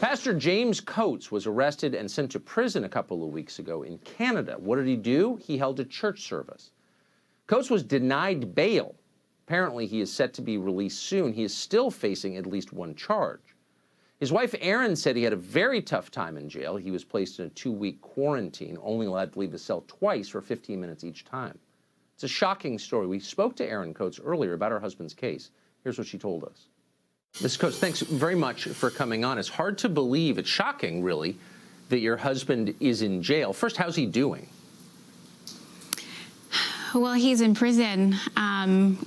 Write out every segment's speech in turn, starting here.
Pastor James Coates was arrested and sent to prison a couple of weeks ago in Canada. What did he do? He held a church service. Coates was denied bail. Apparently, he is set to be released soon. He is still facing at least one charge. His wife, Erin, said he had a very tough time in jail. He was placed in a 2-week quarantine, only allowed to leave the cell twice for 15 minutes each time. It's a shocking story. We spoke to Erin Coates earlier about her husband's case. Here's what she told us. Ms. Coates, thanks very much for coming on. It's hard to believe, it's shocking, really, that your husband is in jail. First, how's he doing? Well, he's in prison.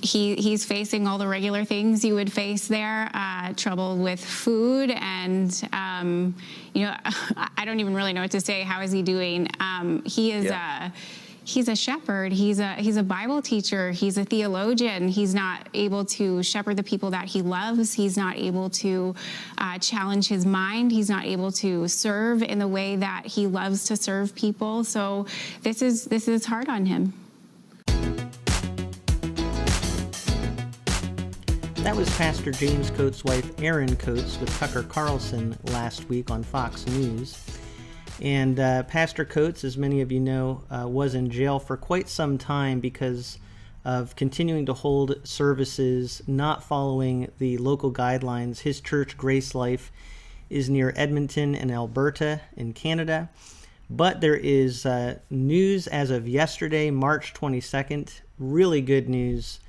He's facing all the regular things you would face there, trouble with food, and I don't even really know what to say. How is he doing? He is. He's a shepherd. He's a Bible teacher. He's a theologian. He's not able to shepherd the people that he loves. He's not able to challenge his mind. He's not able to serve in the way that he loves to serve people. So this is hard on him. That was Pastor James Coates' wife, Erin Coates, with Tucker Carlson last week on Fox News. And Pastor Coates, as many of you know, was in jail for quite some time because of continuing to hold services not following the local guidelines. His church, GraceLife, is near Edmonton in Alberta in Canada. But there is news as of yesterday, March 22nd, really good news.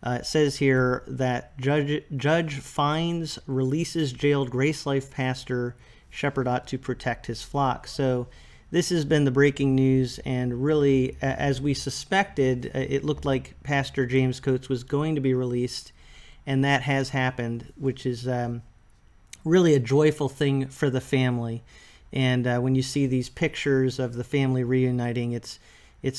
It says here that judge finds, releases jailed GraceLife pastor. Shepherd ought to protect his flock. So this has been the breaking news, and really, as we suspected, it looked like Pastor James Coates was going to be released, and that has happened, which is really a joyful thing for the family. And when you see these pictures of the family reuniting, it's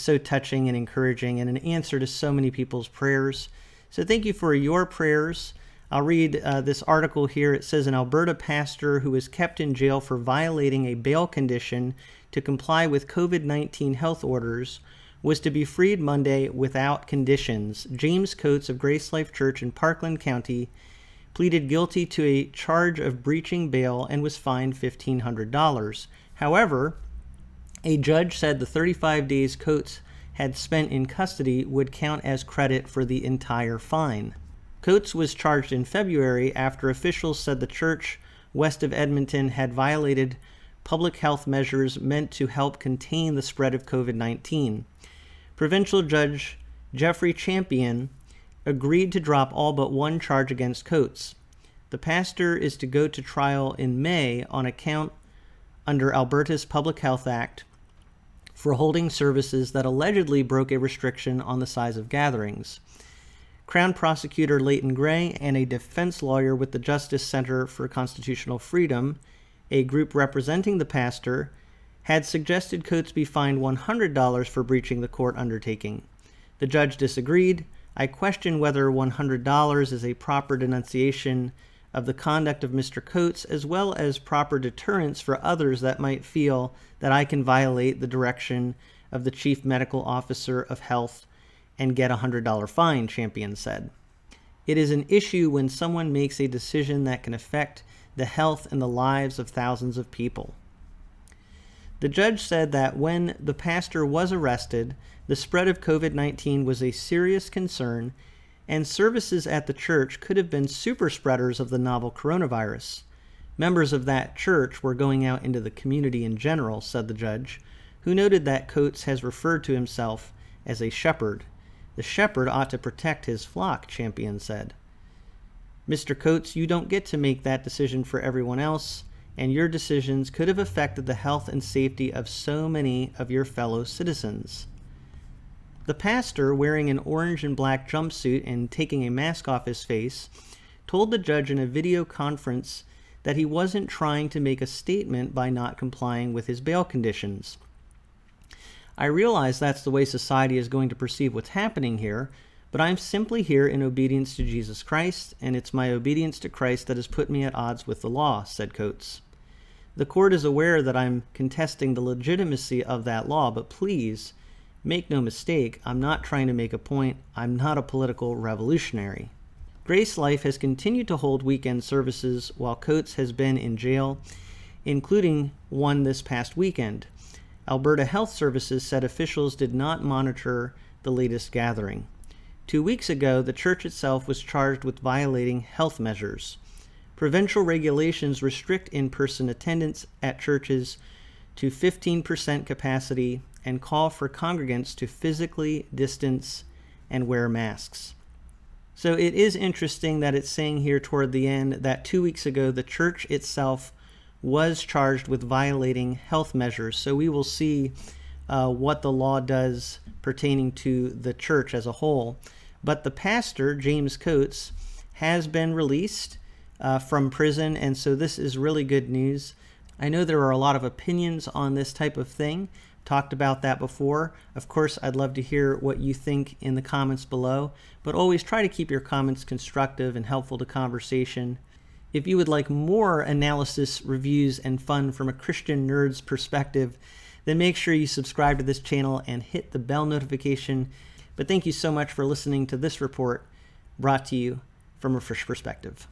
so touching and encouraging, and an answer to so many people's prayers. So thank you for your prayers. I'll read this article here. It says, an Alberta pastor who was kept in jail for violating a bail condition to comply with COVID-19 health orders was to be freed Monday without conditions. James Coates of GraceLife Church in Parkland County pleaded guilty to a charge of breaching bail and was fined $1,500. However, a judge said the 35 days Coates had spent in custody would count as credit for the entire fine. Coates was charged in February after officials said the church west of Edmonton had violated public health measures meant to help contain the spread of COVID-19. Provincial Judge Jeffrey Champion agreed to drop all but one charge against Coates. The pastor is to go to trial in May on account under Alberta's Public Health Act for holding services that allegedly broke a restriction on the size of gatherings. Crown Prosecutor Leighton Gray and a defense lawyer with the Justice Center for Constitutional Freedom, a group representing the pastor, had suggested Coates be fined $100 for breaching the court undertaking. The judge disagreed. I question whether $100 is a proper denunciation of the conduct of Mr. Coates, as well as proper deterrence for others that might feel that I can violate the direction of the Chief Medical Officer of Health and get a $100 fine, Champion said. It is an issue when someone makes a decision that can affect the health and the lives of thousands of people. The judge said that when the pastor was arrested, the spread of COVID-19 was a serious concern, and services at the church could have been super spreaders of the novel coronavirus. Members of that church were going out into the community in general, said the judge, who noted that Coates has referred to himself as a shepherd. The shepherd ought to protect his flock, Champion said. Mr. Coates, you don't get to make that decision for everyone else, and your decisions could have affected the health and safety of so many of your fellow citizens. The pastor, wearing an orange and black jumpsuit and taking a mask off his face, told the judge in a video conference that he wasn't trying to make a statement by not complying with his bail conditions. I realize that's the way society is going to perceive what's happening here, but I'm simply here in obedience to Jesus Christ, and it's my obedience to Christ that has put me at odds with the law, said Coates. The court is aware that I'm contesting the legitimacy of that law, but please, make no mistake, I'm not trying to make a point. I'm not a political revolutionary. GraceLife has continued to hold weekend services while Coates has been in jail. including one this past weekend. Alberta Health Services said officials did not monitor the latest gathering. 2 weeks ago, the church itself was charged with violating health measures. Provincial regulations restrict in-person attendance at churches to 15% capacity and call for congregants to physically distance and wear masks. So it is interesting that it's saying here toward the end that 2 weeks ago the church itself was charged with violating health measures. So we will see what the law does pertaining to the church as a whole. But the pastor, James Coates, has been released from prison, and so this is really good news. I know there are a lot of opinions on this type of thing. Talked about that before. Of course, I'd love to hear what you think in the comments below, but always try to keep your comments constructive and helpful to conversation. If you would like more analysis, reviews, and fun from a Christian nerd's perspective, then make sure you subscribe to this channel and hit the bell notification. But thank you so much for listening to this report brought to you from A Frisch Perspective.